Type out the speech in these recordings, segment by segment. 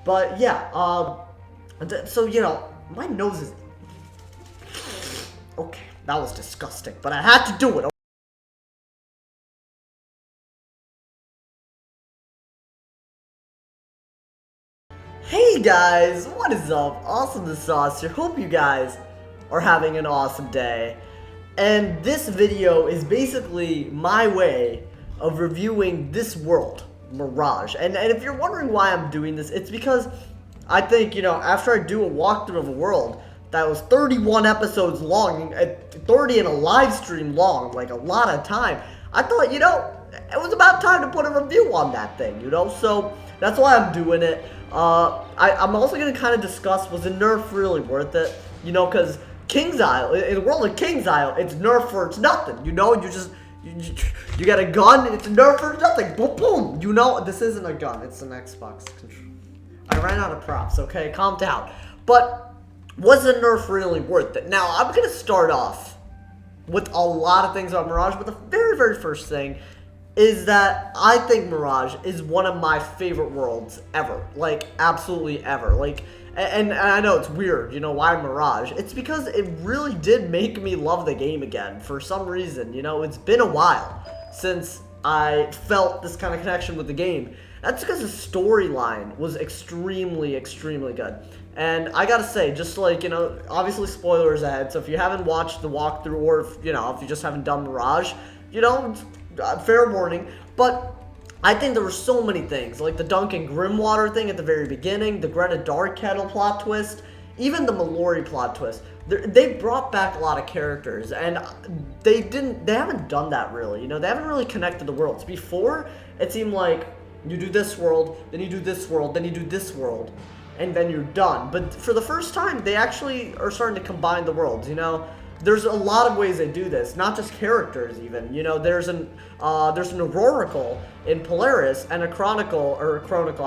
But yeah, so you know, my nose is okay. That was disgusting, but I had to do it. Hey guys, what is up? AwesomeTheSauce here. Hope you guys are having an awesome day. And this video is basically my way of reviewing this world, Mirage. And if you're wondering why I'm doing this, it's because I think, you know, after I do a walkthrough of a world that was 31 episodes long, 30 in a live stream long, like a lot of time, I thought, you know, it was about time to put a review on that thing, you know? So that's why I'm doing it. I'm also going to kind of discuss, was the nerf really worth it? You know, because King's Isle, in the world of King's Isle, it's nerf for it's nothing, you know? You got a gun, it's a nerf for nothing, boom, boom. You know, this isn't a gun, it's an Xbox controller. I ran out of props, okay? Calm down. But was the nerf really worth it? Now, I'm going to start off with a lot of things about Mirage, but the very, very first thing is that I think Mirage is one of my favorite worlds ever. Like, absolutely ever. Like, and I know it's weird, you know, why Mirage? It's because it really did make me love the game again for some reason. You know, it's been a while since I felt this kind of connection with the game. That's because the storyline was extremely, extremely good. And I gotta say, just like, you know, obviously spoilers ahead, so if you haven't watched the walkthrough, or if, you know, if you just haven't done Mirage, you know, fair warning. But I think there were so many things, like the Duncan Grimwater thing at the very beginning, the Greta Darkkettle plot twist, even the Mallory plot twist. They brought back a lot of characters, and they haven't done that really, you know, they haven't really connected the worlds. Before, it seemed like you do this world, then you do this world, then you do this world, and then you're done. But for the first time, they actually are starting to combine the worlds, you know? There's a lot of ways they do this, not just characters even. You know, there's an Aurorical in Polaris and a Chronicle,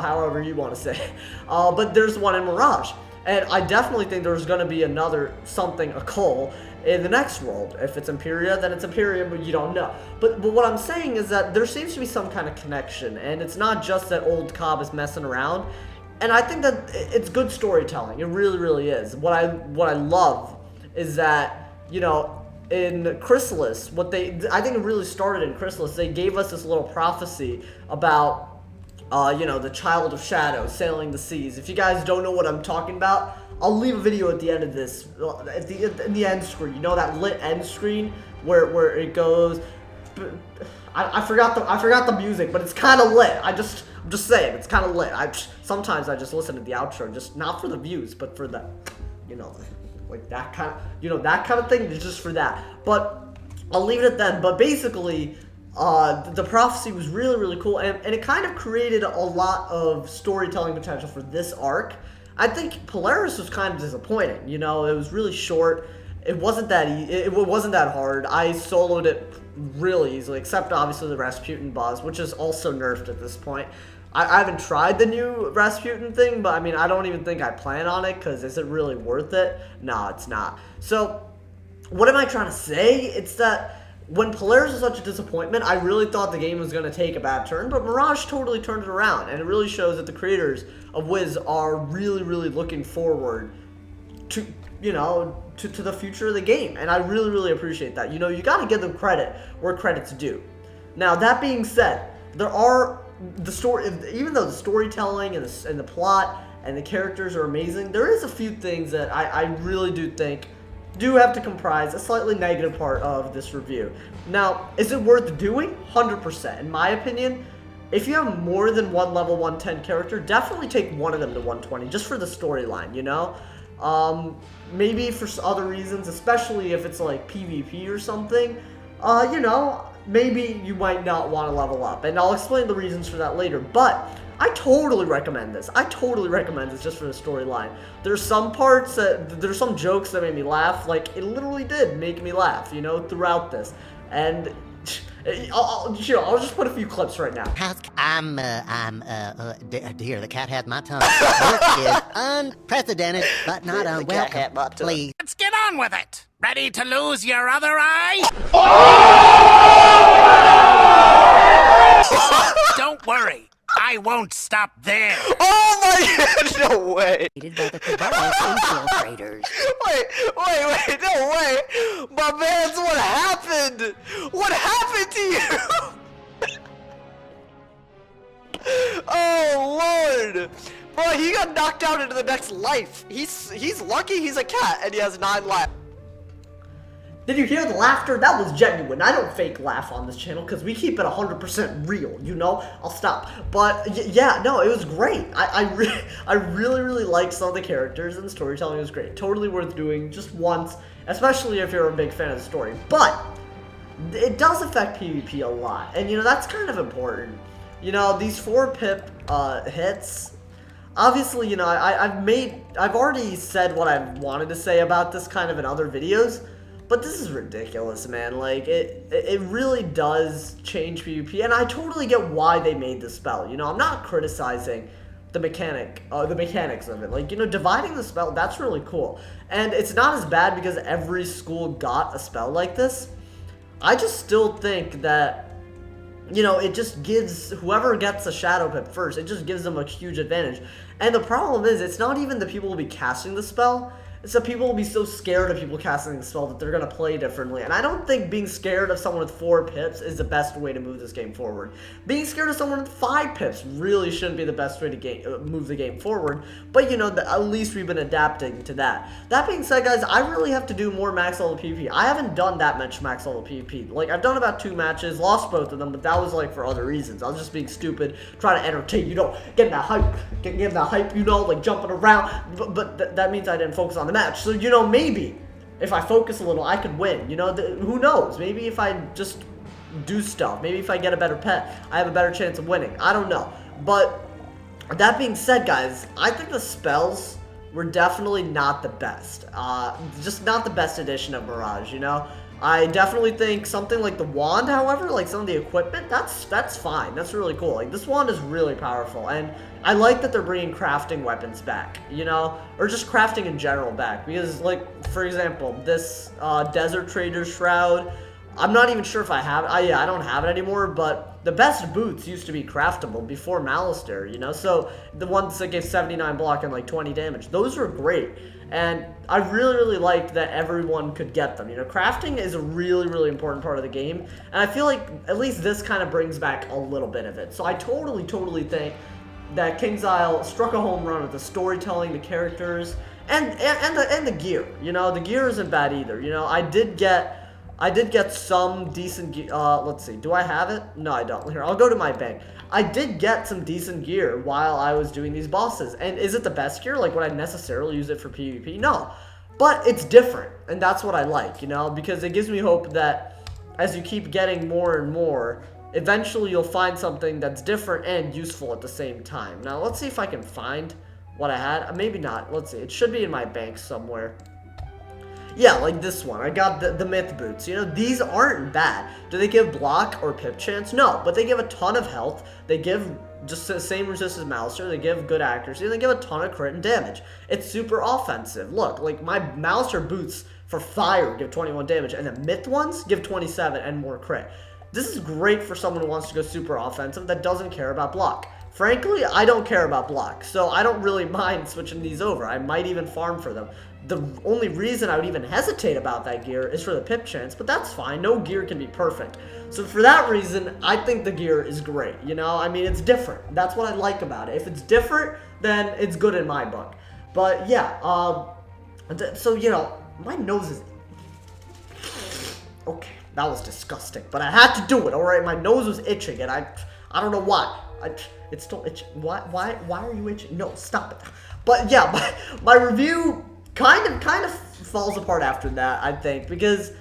however you want to say. But there's one in Mirage. And I definitely think there's going to be another something, a Cole, in the next world. If it's Imperia, then it's Imperia, but you don't know. But what I'm saying is that there seems to be some kind of connection, and it's not just that old Cobb is messing around. And I think that it's good storytelling. It really, really is. What I love is that, you know, in Chrysalis, I think it really started in Chrysalis. They gave us this little prophecy about, you know, the Child of Shadow sailing the seas. If you guys don't know what I'm talking about, I'll leave a video at the end of this, in the end screen. You know, that lit end screen where it goes. I forgot the music, but it's kind of lit. I'm just saying, it's kind of lit. Sometimes I just listen to the outro, just not for the views, but for the, you know, like that kind of, you know, that kind of thing, just for that. But I'll leave it at that. But basically, the prophecy was really, really cool, and it kind of created a lot of storytelling potential for this arc. I think Polaris was kind of disappointing. You know, it was really short. It wasn't that it wasn't that hard. I soloed it really easily, except obviously the Rasputin boss, which is also nerfed at this point. I haven't tried the new Rasputin thing, but I mean, I don't even think I plan on it, because is it really worth it? No, it's not. So, what am I trying to say? It's that when Polaris was such a disappointment, I really thought the game was going to take a bad turn, but Mirage totally turned it around, and it really shows that the creators of Wiz are really, really looking forward to, you know, to the future of the game, and I really, really appreciate that. You know, you got to give them credit where credit's due. Now, that being said, there are even though the storytelling and the plot and the characters are amazing, there is a few things that I really do think do have to comprise a slightly negative part of this review. Now, is it worth doing? 100%. In my opinion, if you have more than one level 110 character, definitely take one of them to 120, just for the storyline, you know? Maybe for other reasons, especially if it's like PvP or something, you know, maybe you might not want to level up, and I'll explain the reasons for that later. But I totally recommend this. I totally recommend this just for the storyline. There's some jokes that made me laugh. Like, it literally did make me laugh, you know, throughout this. And I'll just put a few clips right now. Dear, the cat had my tongue. This is unprecedented, but not unwelcome. Please. Let's get on with it. Ready to lose your other eye? Don't worry. I won't stop there. Oh my god! way. By the Cabalist infiltrators. Wait, no way! My man's, what happened? What happened to you? Oh, Lord! Bro, he got knocked out into the next life. He's lucky he's a cat and he has 9 lives. Did you hear the laughter? That was genuine. I don't fake laugh on this channel because we keep it 100% real, you know? I'll stop. But yeah, no, it was great. I really liked some of the characters, and the storytelling was great. Totally worth doing just once, especially if you're a big fan of the story. But it does affect PvP a lot, and you know, that's kind of important. You know, these 4 pip hits, obviously, you know, I've already said what I wanted to say about this kind of in other videos. But this is ridiculous, man. Like, it really does change PvP, and I totally get why they made this spell. You know, I'm not criticizing the mechanics of it. Like, you know, dividing the spell, that's really cool. And it's not as bad because every school got a spell like this. I just still think that, you know, it just gives whoever gets a Shadow Pip first, it just gives them a huge advantage. And the problem is, it's not even the people who will be casting the spell. So people will be so scared of people casting the spell that they're going to play differently. And I don't think being scared of someone with 4 pips is the best way to move this game forward. Being scared of someone with 5 pips really shouldn't be the best way to move the game forward. But, you know, at least we've been adapting to that. That being said, guys, I really have to do more max level PvP. I haven't done that much max level PvP. Like, I've done about 2 matches, lost both of them, but that was, like, for other reasons. I was just being stupid, trying to entertain, you know, getting that hype, you know, like, jumping around. But that means I didn't focus on the match. So, you know, maybe if I focus a little, I could win. You know, who knows? Maybe if I just do stuff, maybe if I get a better pet, I have a better chance of winning. I don't know. But that being said, guys, I think the spells were definitely not the best. Just not the best edition of Mirage, you know? I definitely think something like the wand, however, like some of the equipment, that's fine. That's really cool. Like, this wand is really powerful, and I like that they're bringing crafting weapons back, you know, or just crafting in general back, because, like, for example, this Desert Trader Shroud, I'm not even sure if I have it. Yeah, I don't have it anymore, but the best boots used to be craftable before Malister, you know, so the ones that gave 79 block and, like, 20 damage, those were great. And I really liked that everyone could get them. You know, crafting is a really important part of the game. And I feel like at least this kind of brings back a little bit of it. So I totally think that King's Isle struck a home run with the storytelling, the characters, and the gear. You know, the gear isn't bad either. You know, I did get some decent gear. Let's see. Do I have it? No, I don't. Here, I'll go to my bank. I did get some decent gear while I was doing these bosses. And is it the best gear? Like, would I necessarily use it for PvP? No. But it's different. And that's what I like, you know? Because it gives me hope that as you keep getting more and more, eventually you'll find something that's different and useful at the same time. Now, let's see if I can find what I had. Maybe not. Let's see. It should be in my bank somewhere. Yeah, like this one. I got the myth boots. You know, these aren't bad. Do they give block or pip chance? No, but they give a ton of health. They give just the same resist as Malister. They give good accuracy. And they give a ton of crit and damage. It's super offensive. Look, like my Malister boots for fire give 21 damage, and the myth ones give 27 and more crit. This is great for someone who wants to go super offensive that doesn't care about block. Frankly, I don't care about block, so I don't really mind switching these over. I might even farm for them. The only reason I would even hesitate about that gear is for the pip chance, but that's fine. No gear can be perfect. So for that reason, I think the gear is great. You know, I mean, it's different. That's what I like about it. If it's different, then it's good in my book. But yeah, so, you know, my nose is... Okay, that was disgusting, but I had to do it, alright? My nose was itching, and I don't know why. It's still itching. Why are you itching? No, stop it. But yeah, my review kind of falls apart after that, I think, because,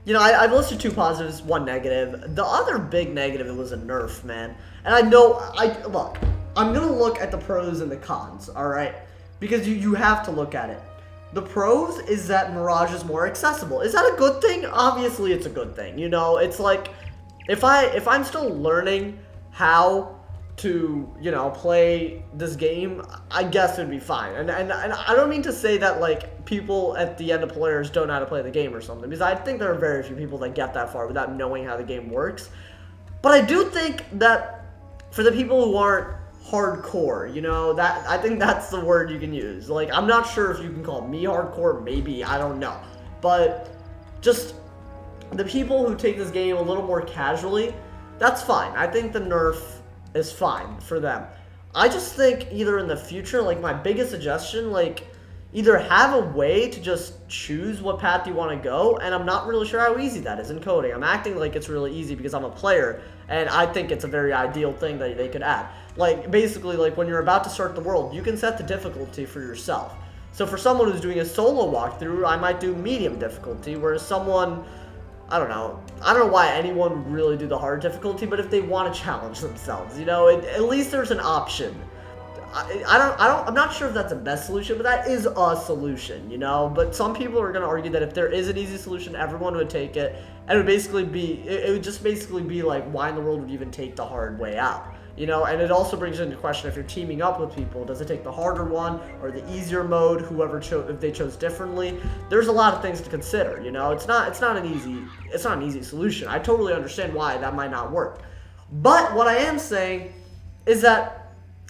you know, I've listed 2 positives, 1 negative. The other big negative, it was a nerf, man. And I know, look, I'm gonna look at the pros and the cons, alright? Because you have to look at it. The pros is that Mirage is more accessible. Is that a good thing? Obviously, it's a good thing. You know, it's like, if I'm still learning how to, you know, play this game, I guess it'd be fine. And I don't mean to say that, like, people at the end of players don't know how to play the game or something, because I think there are very few people that get that far without knowing how the game works. But I do think that for the people who aren't hardcore, you know, that I think that's the word you can use. Like, I'm not sure if you can call me hardcore, maybe, I don't know. But just the people who take this game a little more casually, that's fine. I think the nerf is fine for them. I just think either in the future, like my biggest suggestion, like either have a way to just choose what path you want to go, and I'm not really sure how easy that is in coding. I'm acting like it's really easy because I'm a player, and I think it's a very ideal thing that they could add. Like, basically, like when you're about to start the world, you can set the difficulty for yourself. So for someone who's doing a solo walkthrough, I might do medium difficulty, whereas someone, I don't know why anyone would really do the hard difficulty, but if they want to challenge themselves, you know, at least there's an option. I'm not sure if that's the best solution, but that is a solution, you know. But some people are going to argue that if there is an easy solution, everyone would take it, and it would just basically be like, why in the world would you even take the hard way out? You know, and it also brings into question, if you're teaming up with people, does it take the harder one or the easier mode, if they chose differently? There's a lot of things to consider, you know. It's not an easy solution. I totally understand why that might not work. But what I am saying is that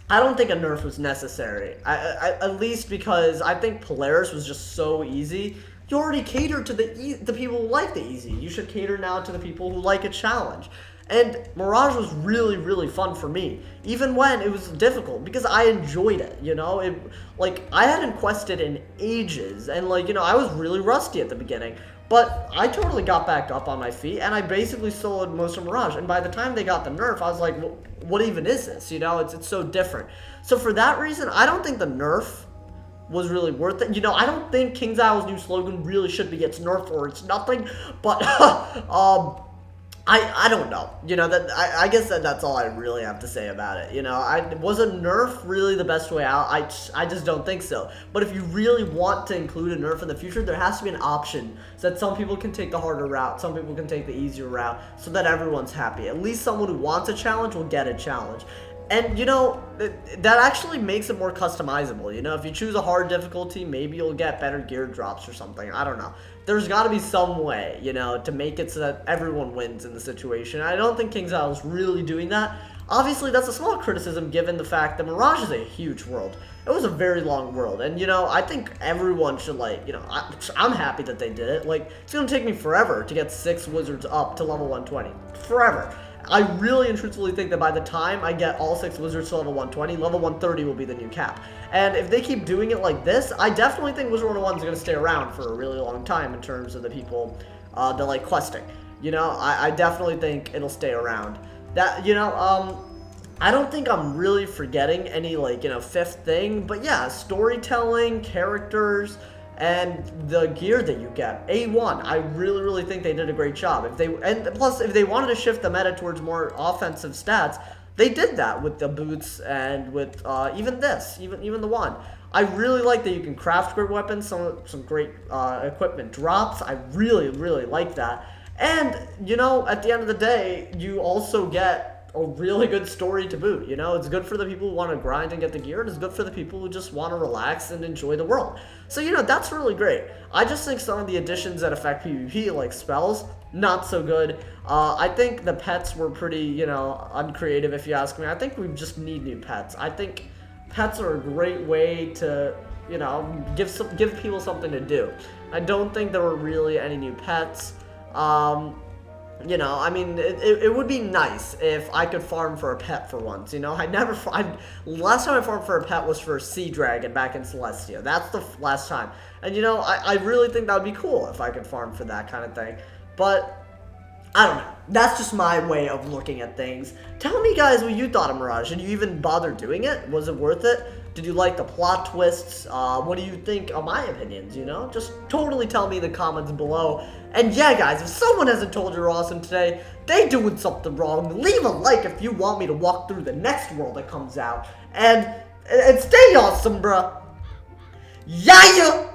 I don't think a nerf was necessary. At least because I think Polaris was just so easy. You already catered to the people who like the easy. You should cater now to the people who like a challenge. And Mirage was really, really fun for me, even when it was difficult, because I enjoyed it, you know? Like, I hadn't quested in ages, and, like, you know, I was really rusty at the beginning, but I totally got back up on my feet, and I basically soloed most of Mirage, and by the time they got the nerf, I was like, well, what even is this, you know? It's so different. So for that reason, I don't think the nerf was really worth it. You know, I don't think King's Isle's new slogan really should be, it's nerf or it's nothing, but, I don't know, you know, that I guess that's all I really have to say about it, you know. Was a nerf really the best way out? I just don't think so. But if you really want to include a nerf in the future, there has to be an option so that some people can take the harder route, some people can take the easier route, so that everyone's happy. At least someone who wants a challenge will get a challenge. And, you know, that actually makes it more customizable, you know. If you choose a hard difficulty, maybe you'll get better gear drops or something. I don't know. There's got to be some way, you know, to make it so that everyone wins in the situation. I don't think King's Isle is really doing that. Obviously, that's a small criticism given the fact that Mirage is a huge world. It was a very long world, and, you know, I think everyone should, like, you know, I'm happy that they did it. Like, it's going to take me forever to get 6 wizards up to level 120. Forever. I really and truthfully think that by the time I get all 6 wizards to level 120, level 130 will be the new cap. And if they keep doing it like this, I definitely think Wizard101 is going to stay around for a really long time in terms of the people that like questing. You know, I definitely think it'll stay around. That, you know, I don't think I'm really forgetting any, like, you know, fifth thing, but yeah, storytelling, characters, and the gear that you get. A1, I really, really think they did a great job. And plus, if they wanted to shift the meta towards more offensive stats, they did that with the boots and with even the one. I really like that you can craft great weapons, some great equipment drops. I really, really like that. And, you know, at the end of the day, you also get a really good story to boot. You know, it's good for the people who want to grind and get the gear, and it's good for the people who just want to relax and enjoy the world. So, you know, that's really great. I just think some of the additions that affect PvP, like spells, not so good. I think the pets were pretty, you know, uncreative, if you ask me. I think we just need new pets. I think pets are a great way to, you know, give people something to do. I don't think there were really any new pets. You know, I mean, it would be nice if I could farm for a pet for once, you know? Last time I farmed for a pet was for a sea dragon back in Celestia. That's the last time. And, you know, I really think that would be cool if I could farm for that kind of thing. But I don't know. That's just my way of looking at things. Tell me, guys, what you thought of Mirage. Did you even bother doing it? Was it worth it? Did you like the plot twists? What do you think of my opinions, you know? Just totally tell me in the comments below. And yeah, guys, if someone hasn't told you're awesome today, they doing something wrong. Leave a like if you want me to walk through the next world that comes out. And stay awesome, bruh. Yeah!